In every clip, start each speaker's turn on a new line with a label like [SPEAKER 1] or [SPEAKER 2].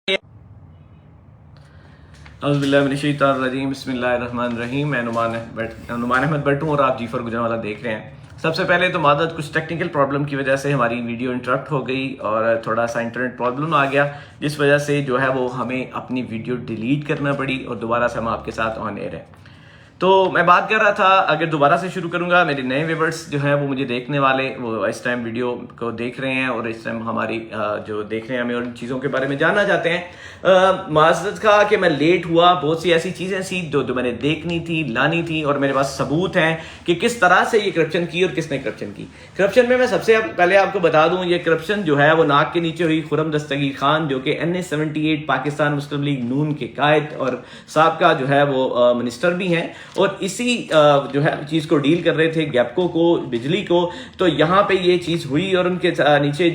[SPEAKER 1] बिस्मिल्लाहिर्रहमानिर्रहीम। मैं नुमान अहमद भट्ट हूँ और आप जीफर गुजरांवाला देख रहे हैं। सबसे पहले तो मादत कुछ टेक्निकल प्रॉब्लम की वजह से हमारी वीडियो इंटरप्ट हो गई और थोड़ा सा इंटरनेट प्रॉब्लम आ गया, जिस वजह से जो है वो हमें अपनी वीडियो डिलीट करना पड़ी और दोबारा से हम आपके साथ ऑन एयर हैं। तो मैं बात कर रहा था, अगर दोबारा से शुरू करूंगा, मेरे नए व्यूअर्स जो हैं वो मुझे देखने वाले वो इस टाइम वीडियो को देख रहे हैं और इस टाइम हमारी जो देख रहे हैं हमें और चीज़ों के बारे में जानना चाहते हैं। माजरत का कि मैं लेट हुआ, बहुत सी ऐसी चीज़ें थी जो मैंने देखनी थी, लानी थी और मेरे पास सबूत हैं कि किस तरह से ये करप्शन की और किसने करप्शन की। करप्शन में मैं सबसे पहले आपको बता दूं, ये करप्शन जो है वो नाक के नीचे हुई खुर्रम दस्तगीर खान, जो कि NA-78 पाकिस्तान मुस्लिम लीग नून के कायद और साबका जो है वो मिनिस्टर भी हैं और इसी जो है चीज़ को डील कर रहे थे, गैपको को, बिजली को। तो यहाँ पे ये चीज़ हुई और उनके नीचे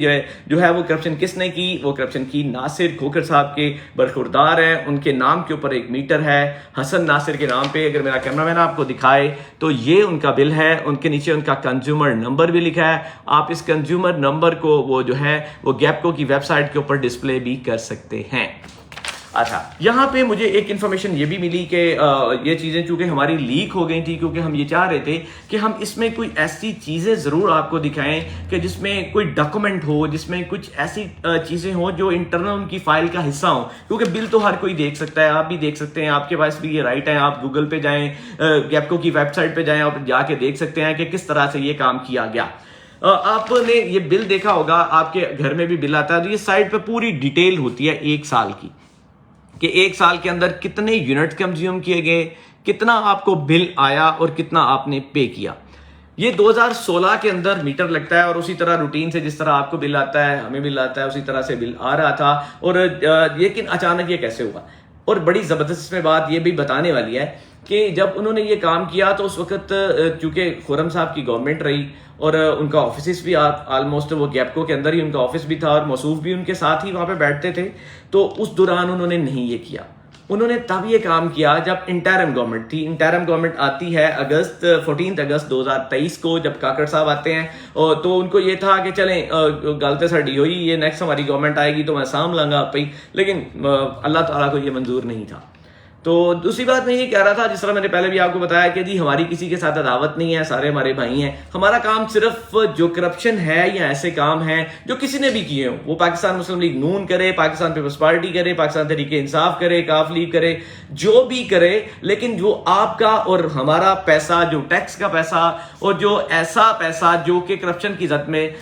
[SPEAKER 1] जो है वो करप्शन किसने की? वो करप्शन की नासिर खोखर साहब के बरखुरदार हैं। उनके नाम के ऊपर एक मीटर है हसन नासिर के नाम पे। अगर मेरा कैमरामैन आपको दिखाए तो ये उनका बिल है, उनके नीचे उनका कंज्यूमर नंबर भी लिखा है। आप इस कंज्यूमर नंबर को वो जो है वो गैपको की वेबसाइट के ऊपर डिस्प्ले भी कर सकते हैं। अच्छा, यहाँ पे मुझे एक इन्फॉर्मेशन ये भी मिली कि ये चीज़ें चूंकि हमारी लीक हो गई थी, क्योंकि हम ये चाह रहे थे कि हम इसमें कोई ऐसी चीज़ें ज़रूर आपको दिखाएं कि जिसमें कोई डॉक्यूमेंट हो, जिसमें कुछ ऐसी चीज़ें हो जो इंटरनल उनकी फाइल का हिस्सा हो, क्योंकि बिल तो हर कोई देख सकता है, आप भी देख सकते हैं, आपके पास भी ये राइट है। आप गूगल पे जाएं, गैपको की वेबसाइट पे जाएं और जाके देख सकते हैं कि किस तरह से ये काम किया गया। आपने ये बिल देखा होगा, आपके घर में भी बिल आता है तो ये साइड पे पूरी डिटेल होती है एक साल की, कि एक साल के अंदर कितने यूनिट कंज्यूम किए गए, कितना आपको बिल आया और कितना आपने पे किया। ये 2016 के अंदर मीटर लगता है और उसी तरह रूटीन से जिस तरह आपको बिल आता है, हमें बिल आता है, उसी तरह से बिल आ रहा था। और लेकिन अचानक ये कैसे हुआ? और बड़ी ज़बरदस्त इसमें बात ये भी बताने वाली है कि जब उन्होंने ये काम किया तो उस वक्त चूंकि खुर्रम साहब की गवर्नमेंट रही और उनका ऑफिस भी ऑलमोस्ट वो गैपको के अंदर ही उनका ऑफिस भी था और मसूफ भी उनके साथ ही वहां पे बैठते थे। तो उस दौरान उन्होंने नहीं ये किया। उन्होंने तब ये काम किया जब इंटरिम गवर्नमेंट थी। इंटरिम गवर्नमेंट आती है 14 अगस्त 2023 को, जब काकड़ साहब आते हैं। तो उनको ये था कि चलें गलते साड़ी हुई, ये नेक्स्ट हमारी गवर्नमेंट आएगी तो मैं साम लांगा आप ही, लेकिन अल्लाह ताला को ये मंजूर नहीं था। तो दूसरी बात मैं ये कह रहा था, जिस तरह मैंने पहले भी आपको बताया कि जी हमारी किसी के साथ अदावत नहीं है, सारे हमारे भाई हैं। हमारा काम सिर्फ जो करप्शन है या ऐसे काम हैं जो किसी ने भी किए हो, वो पाकिस्तान मुस्लिम लीग नून करे, पाकिस्तान पीपल्स पार्टी करे, पाकिस्तान तहरीके इंसाफ करे, काफ लीग करे, जो भी करे, लेकिन जो आपका और हमारा पैसा, जो टैक्स का पैसा और जो ऐसा पैसा जो कि करप्शन की जद में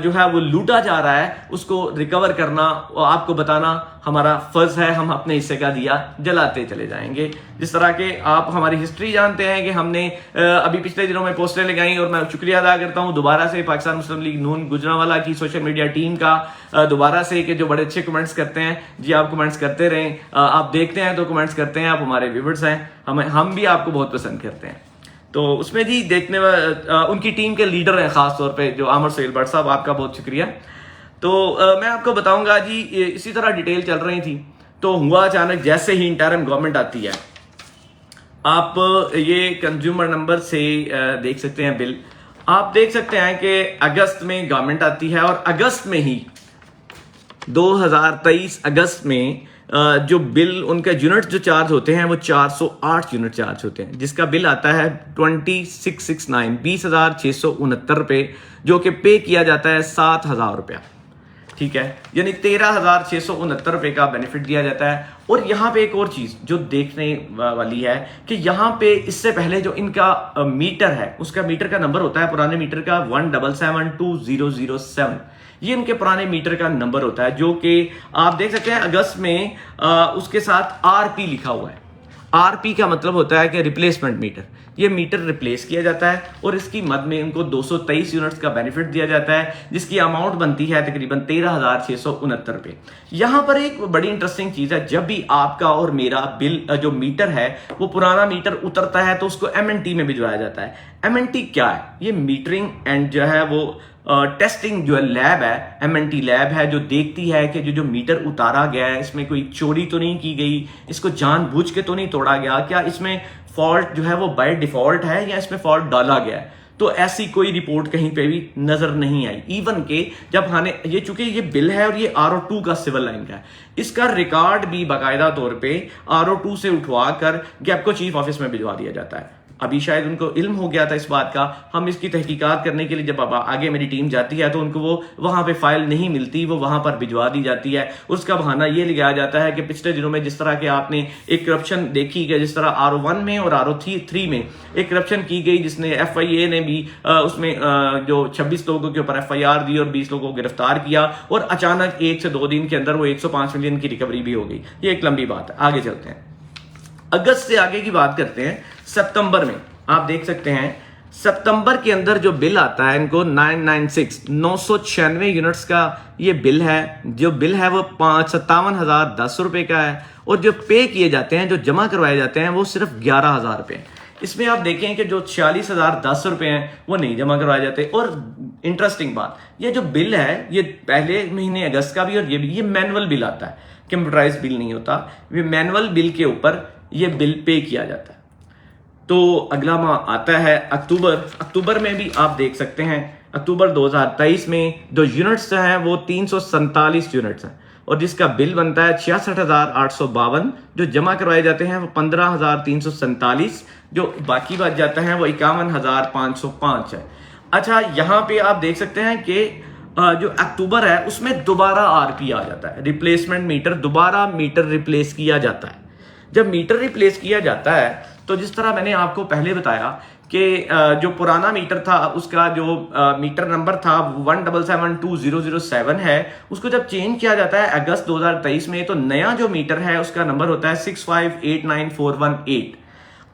[SPEAKER 1] जो है वो लूटा जा रहा है, उसको रिकवर करना और आपको बताना हमारा फर्ज है। हम अपने हिस्से का दिया जलाते चले जाएंगे। जिस तरह के आप हमारी हिस्ट्री जानते हैं कि हमने अभी पिछले दिनों में पोस्टें लगाई और मैं शुक्रिया अदा करता हूं दोबारा से पाकिस्तान मुस्लिम लीग नून गुजरांवाला की सोशल मीडिया टीम का दोबारा से, कि जो बड़े अच्छे कमेंट्स करते हैं। जी आप कमेंट्स करते रहें, आप देखते हैं तो कमेंट्स करते हैं, आप हमारे व्यूअर्स हैं, हम भी आपको बहुत पसंद करते हैं। तो उसमें जी देखने उनकी टीम के लीडर हैं खास तौर पर जो आमर सोहेल भट्ट साहब, आपका बहुत शुक्रिया। तो मैं आपको बताऊंगा जी, इसी तरह डिटेल चल रही थी तो हुआ अचानक जैसे ही इंटरिम गवर्नमेंट आती है, आप ये कंज्यूमर नंबर से देख सकते हैं बिल। आप देख सकते हैं कि अगस्त में गवर्नमेंट आती है और अगस्त में ही 2023 अगस्त में जो बिल उनका यूनिट जो चार्ज होते हैं वो 408 यूनिट चार्ज होते हैं, जिसका बिल आता है 2669 20,669 रुपये, जो कि पे किया जाता है 7,000 रुपया। ठीक है, यानी 13,669 रुपए का बेनिफिट दिया जाता है। और यहाँ पे एक और चीज जो देखने वाली है कि यहाँ पे इससे पहले जो इनका मीटर है, उसका मीटर का नंबर होता है पुराने मीटर का 1772007। ये इनके पुराने मीटर का नंबर होता है, जो कि आप देख सकते हैं अगस्त में उसके साथ RP लिखा हुआ है। RP का मतलब होता है कि रिप्लेसमेंट मीटर। ये मीटर रिप्लेस किया जाता है और इसकी मद में इनको 223 यूनिट्स का बेनिफिट दिया जाता है, जिसकी अमाउंट बनती है तकरीबन 13,669 रुपये। यहाँ पर एक बड़ी इंटरेस्टिंग चीज है, जब भी आपका और मेरा बिल जो मीटर है वो पुराना मीटर उतरता है तो उसको MNT में भिजवाया जाता है। MNT क्या है? ये मीटरिंग एंड जो है वो टेस्टिंग जो है लैब है, MNT लैब है, जो देखती है कि जो मीटर उतारा गया है इसमें कोई चोरी तो नहीं की गई, इसको जानबूझ के तो नहीं तोड़ा गया, क्या इसमें फॉल्ट जो है वो बाय डिफॉल्ट है या इसमें फॉल्ट डाला गया है। तो ऐसी कोई रिपोर्ट कहीं पे भी नजर नहीं आई। इवन के जब हाने ये चूंकि ये बिल है और ये RO2 का सिविल लाइन का है, इसका रिकॉर्ड भी बाकायदा तौर पे RO2 से उठवा कर गैपको चीफ ऑफिस में भिजवा दिया जाता है। अभी शायद उनको इल्म हो गया था इस बात का। हम इसकी तहकीकात करने के लिए जब आगे मेरी टीम जाती है तो उनको वो वहां पे फाइल नहीं मिलती, वो वहां पर भिजवा दी जाती है। उसका बहाना ये लगाया जाता है कि पिछले दिनों में जिस तरह के आपने एक करप्शन देखी कि जिस तरह RO1 में और RO3 में एक करप्शन की गई, जिसने FIA ने भी उसमें जो 26 लोगों के ऊपर FIR दी और 20 लोगों को गिरफ्तार किया और अचानक 1 से 2 दिन के अंदर वो 105 मिलियन की रिकवरी भी हो गई। ये एक लंबी बात है। आगे चलते हैं, अगस्त से आगे की बात करते हैं। सितंबर में आप देख सकते हैं, सितंबर के अंदर जो बिल आता है इनको 996 यूनिट्स का ये बिल है। जो बिल है वो 57,010 रुपए का है और जो पे किए जाते हैं, जो जमा करवाए जाते हैं, वो सिर्फ 11,000 रुपए। इसमें आप देखें कि जो 46,010 रुपए हैं वो नहीं जमा करवाए जाते। और इंटरेस्टिंग बात, ये जो बिल है ये पहले महीने अगस्त का भी और ये मैनुअल बिल आता है, कंप्यूटराइज बिल नहीं होता। ये मैनुअल बिल के ऊपर ये बिल पे किया जाता है। तो अगला माह आता है अक्टूबर में भी आप देख सकते हैं, अक्टूबर 2023 में जो यूनिट्स हैं वो 347 यूनिट्स हैं और जिसका बिल बनता है 66,852। जो जमा करवाए जाते हैं वो 15,347, जो बाकी बच जाता है वो 51,505 है। अच्छा, यहाँ पे आप देख सकते हैं कि जो अक्टूबर है उसमें दोबारा RP आ जाता है, रिप्लेसमेंट मीटर। दोबारा मीटर रिप्लेस किया जाता है। जब मीटर रिप्लेस किया जाता है तो जिस तरह मैंने आपको पहले बताया कि जो पुराना मीटर था उसका जो मीटर नंबर था 1772007 है, उसको जब चेंज किया जाता है अगस्त 2023 में, तो नया जो मीटर है उसका नंबर होता है 6589418।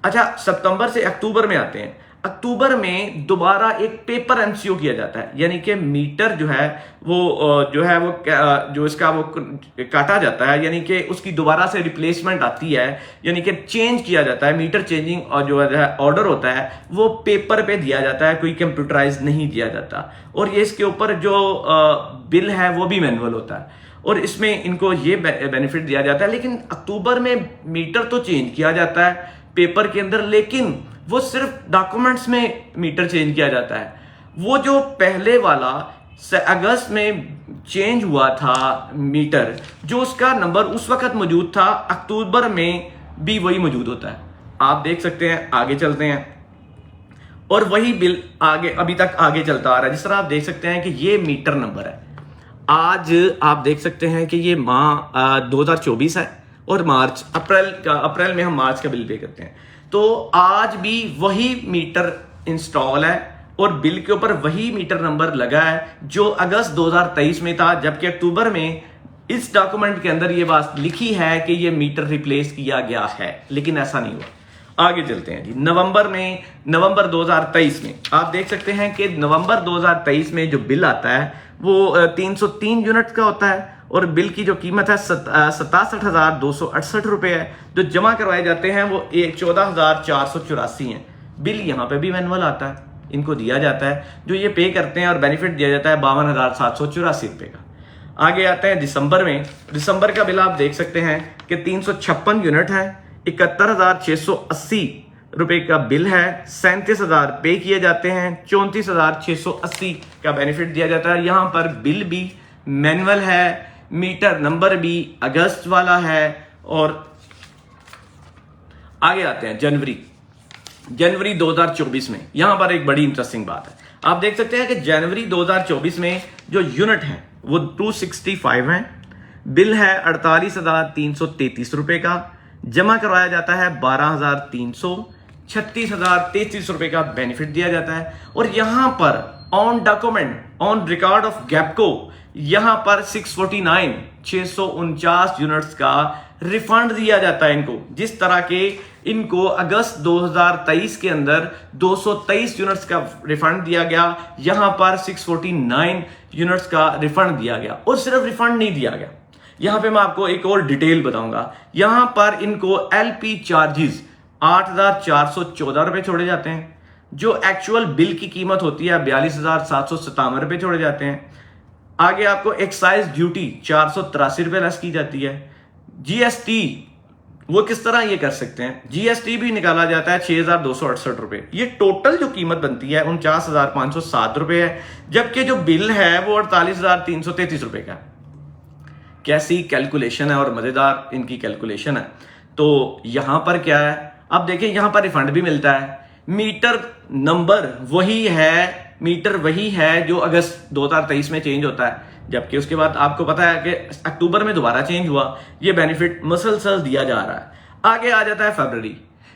[SPEAKER 1] अच्छा, सितंबर से अक्टूबर में आते हैं। अक्टूबर में दोबारा एक पेपर MCO किया जाता है, यानी कि मीटर जो है वो जो इसका वो काटा जाता है, यानी कि उसकी दोबारा से रिप्लेसमेंट आती है, यानी कि चेंज किया जाता है। मीटर चेंजिंग और जो है ऑर्डर होता है वो पेपर पे दिया जाता है, कोई कंप्यूटराइज नहीं दिया जाता। और ये इसके ऊपर जो बिल है वो भी मैनुअल होता है और इसमें इनको ये बेनिफिट दिया जाता है। लेकिन अक्टूबर में मीटर तो चेंज किया जाता है पेपर के अंदर, लेकिन वो सिर्फ डॉक्यूमेंट्स में मीटर चेंज किया जाता है। वो जो पहले वाला अगस्त में चेंज हुआ था मीटर, जो उसका नंबर उस वक्त मौजूद था, अक्टूबर में भी वही मौजूद होता है। आप देख सकते हैं, आगे चलते हैं और वही बिल आगे अभी तक आगे चलता आ रहा है। जिस तरह आप देख सकते हैं कि ये मीटर नंबर है। आज आप देख सकते हैं कि ये माह 2024 है और अप्रैल में हम मार्च का बिल पे करते हैं। तो आज भी वही मीटर इंस्टॉल है और बिल के ऊपर वही मीटर नंबर लगा है जो अगस्त 2023 में था, जबकि अक्टूबर में इस डॉक्यूमेंट के अंदर ये बात लिखी है कि ये मीटर रिप्लेस किया गया है, लेकिन ऐसा नहीं हुआ। आगे चलते हैं जी। नवंबर 2023 में आप देख सकते हैं कि नवंबर 2023 में जो बिल आता है वो 303 यूनिट का होता है और बिल की जो कीमत है 67,268 रुपए है। जो जमा करवाए जाते हैं वो 14,484 हैं। बिल यहाँ पे भी मैनुअल आता है, इनको दिया जाता है। जो ये पे करते हैं और बेनिफिट दिया जाता है 52,784 रुपए का। आगे आते हैं दिसंबर का बिल आप देख सकते हैं कि 356 यूनिट है, 71,680 रुपए का बिल है, 37,000 पे किए जाते हैं, 34,680 का बेनिफिट दिया जाता है। यहाँ पर बिल भी मैनुअल है, मीटर नंबर भी अगस्त वाला है। और आगे आते हैं जनवरी 2024 में। यहां पर एक बड़ी इंटरेस्टिंग बात है। आप देख सकते हैं कि जनवरी 2024 में जो यूनिट है वो 265 है, बिल है 48,333 रुपए का, जमा करवाया जाता है 12,300, 36,033 रुपए का बेनिफिट दिया जाता है। और यहां पर on document on record of गैपको यहां पर 649 यूनिट्स का रिफंड दिया जाता है इनको। जिस तरह के इनको अगस्त 2023 के अंदर 223 यूनिट्स का रिफंड दिया गया, यहां पर 649 यूनिट्स का रिफंड दिया गया। और सिर्फ रिफंड नहीं दिया गया, यहां पे मैं आपको एक और डिटेल बताऊंगा। यहां पर इनको LP चार्जेस 8,414 रुपए छोड़े जाते हैं। जो एक्चुअल बिल की कीमत होती है 42,757 रुपए छोड़े जाते हैं। आगे आपको एक्साइज ड्यूटी 483 रुपए लेस की जाती है। GST वो किस तरह ये कर सकते हैं, जीएसटी भी निकाला जाता है 6,268 रुपए, ये टोटल जो कीमत बनती है 49,507 रुपए है, जबकि जो बिल है वो 48,333 रुपए का। कैसी कैलकुलेशन है और मजेदार इनकी कैलकुलेशन है। तो यहां पर क्या है, अब देखिए यहां पर रिफंड भी मिलता है, मीटर नंबर वही है जो अगस्त 2023 में चेंज होता है, जबकि उसके बाद आपको पता है कि अक्टूबर में दोबारा चेंज हुआ। ये बेनिफिट मसलसल दिया जा रहा है। आगे आ जाता है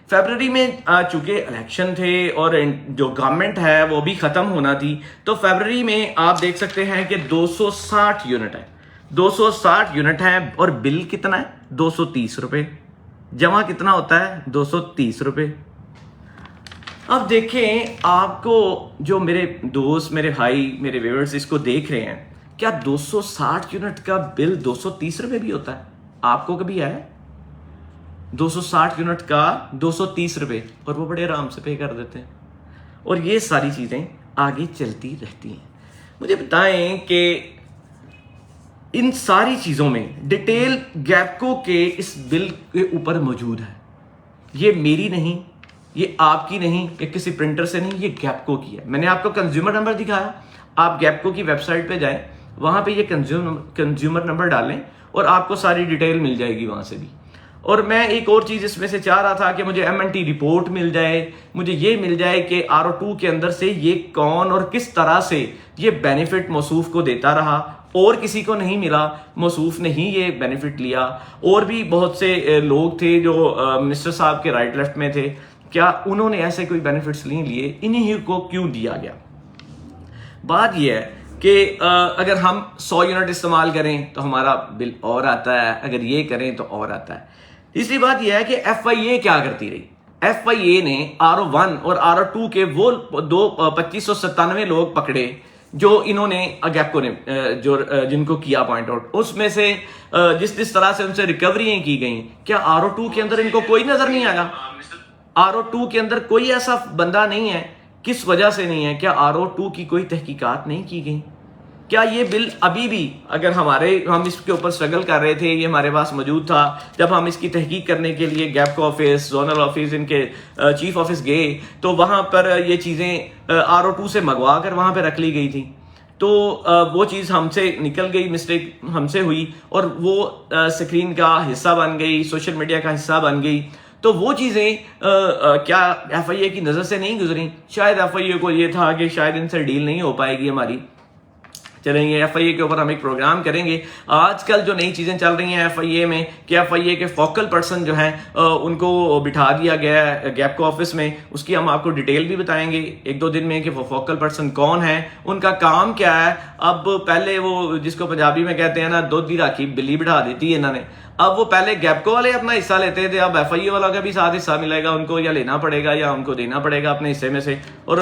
[SPEAKER 1] फरवरी में चूंकि इलेक्शन थे और जो गवर्नमेंट है वो भी खत्म होना थी, तो फरवरी में आप देख सकते हैं कि 260 यूनिट है, 260 यूनिट है और बिल कितना है 230 रुपए, जमा कितना होता है 230 रुपए। अब देखें, आपको जो मेरे दोस्त, मेरे भाई, मेरे व्यूअर्स इसको देख रहे हैं, क्या 260 यूनिट का बिल 230 रुपए भी होता है? आपको कभी आया 260 यूनिट का 230 रुपए? और वो बड़े आराम से पे कर देते हैं। और ये सारी चीजें आगे चलती रहती हैं। मुझे बताएं कि इन सारी चीजों में डिटेल गैपको के इस बिल के ऊपर मौजूद है। ये मेरी नहीं, ये आपकी नहीं, ये किसी प्रिंटर से नहीं, ये गैपको की है। मैंने आपको कंज्यूमर नंबर दिखाया, आप गैपको की वेबसाइट पे जाएं, वहां पे ये कंज्यूमर नंबर डालें और आपको सारी डिटेल मिल जाएगी वहां से भी। और मैं एक और चीज इसमें से चाह रहा था कि मुझे एमएनटी रिपोर्ट मिल जाए, मुझे ये मिल जाए कि RO2 के अंदर से ये कौन और किस तरह से ये बेनिफिट मौसूफ को देता रहा, और किसी को नहीं मिला, मौसूफ ने ही ये बेनिफिट लिया। और भी बहुत से लोग थे जो मिनिस्टर साहब के राइट लेफ्ट में थे, क्या उन्होंने ऐसे कोई बेनिफिट्स नहीं लिए? इन्हीं को क्यों दिया गया? बात यह है कि अगर हम 100 यूनिट इस्तेमाल करें तो हमारा बिल और आता है, अगर ये करें तो और आता है। तीसरी बात यह है कि FIA क्या करती रही? FIA ने RO1 और RO2 के वो 2597 लोग पकड़े जो इन्होंने गैपको ने जिनको किया पॉइंट आउट, उसमें से जिस तरह से उनसे रिकवरियां की गई, क्या RO2 के अंदर इनको कोई नजर नहीं आया? RO2 के अंदर कोई ऐसा बंदा नहीं है? किस वजह से नहीं है? क्या RO2 की कोई तहकीकात नहीं की गई? क्या ये बिल अभी भी, अगर हम इसके ऊपर स्ट्रगल कर रहे थे, ये हमारे पास मौजूद था, जब हम इसकी तहकीक करने के लिए गैपको ऑफिस, जोनल ऑफिस, इनके चीफ ऑफिस गए, तो वहां पर ये चीजें RO2 से मंगवा कर वहां पर रख ली गई थी। तो वो चीज हमसे निकल गई, मिस्टेक हमसे हुई और वो स्क्रीन का हिस्सा बन गई, सोशल मीडिया का हिस्सा बन गई। तो वो चीजें क्या FIA की नजर से नहीं गुजरी? शायद FIA को ये था कि शायद इनसे डील नहीं हो पाएगी हमारी, चलेंगे FIA के ऊपर हम एक प्रोग्राम करेंगे। आजकल जो नई चीजें चल रही हैं FIA में कि FIA के फोकल पर्सन जो हैं उनको बिठा दिया गया है गैपको ऑफिस में, उसकी हम आपको डिटेल भी बताएंगे 1-2 दिन में कि वो फोकल पर्सन कौन है, उनका काम क्या है। अब पहले वो जिसको पंजाबी में कहते हैं ना, दूध राखी बिल्ली बिठा देती है इन्होंने। अब वो पहले गैपको वाले अपना हिस्सा लेते थे, अब FIA वाला का भी साथ हिस्सा मिलेगा उनको, या लेना पड़ेगा या उनको देना पड़ेगा अपने हिस्से में से। और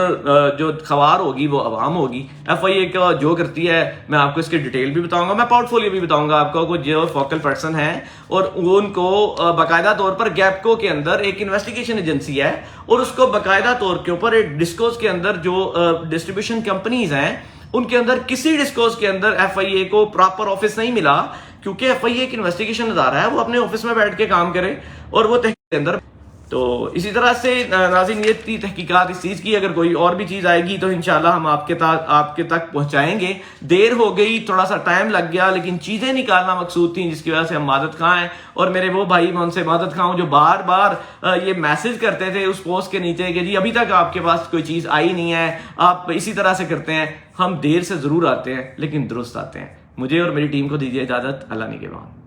[SPEAKER 1] जो खवार होगी वो अवाम होगी। FIA का जो करती है, मैं आपको इसकी डिटेल भी बताऊंगा, मैं पोर्टफोलियो भी बताऊंगा आपको, जो फोकल पर्सन है और उनको बाकायदा तौर पर गैपको के अंदर एक इन्वेस्टिगेशन एजेंसी है और उसको बाकायदा तौर के ऊपर एक डिस्कोस के अंदर जो डिस्ट्रीब्यूशन कंपनीज हैं उनके अंदर किसी डिस्कोस के अंदर FIA को प्रॉपर ऑफिस नहीं मिला, क्योंकि FIA एक इन्वेस्टिगेशन अदारा है, वो अपने ऑफिस में बैठ के काम करे और वो तहकीक के अंदर। तो इसी तरह से नाज़रीन, ये थी तहकीकात इस चीज़ की। अगर कोई और भी चीज़ आएगी तो इंशाल्लाह हम आपके तक पहुंचाएंगे। देर हो गई, थोड़ा सा टाइम लग गया, लेकिन चीज़ें निकालना मकसूद थी, जिसकी वजह से हम मादद खां हैं। और मेरे वो भाई, मैं उनसे मादद खां हूं जो बार बार ये मैसेज करते थे उस पोस्ट के नीचे कि जी अभी तक आपके पास कोई चीज़ आई नहीं है, आप इसी तरह से करते हैं। हम देर से ज़रूर आते हैं लेकिन दुरुस्त आते हैं। मुझे और मेरी टीम को दीजिए इजाज़त। अल्लाह निगहबान।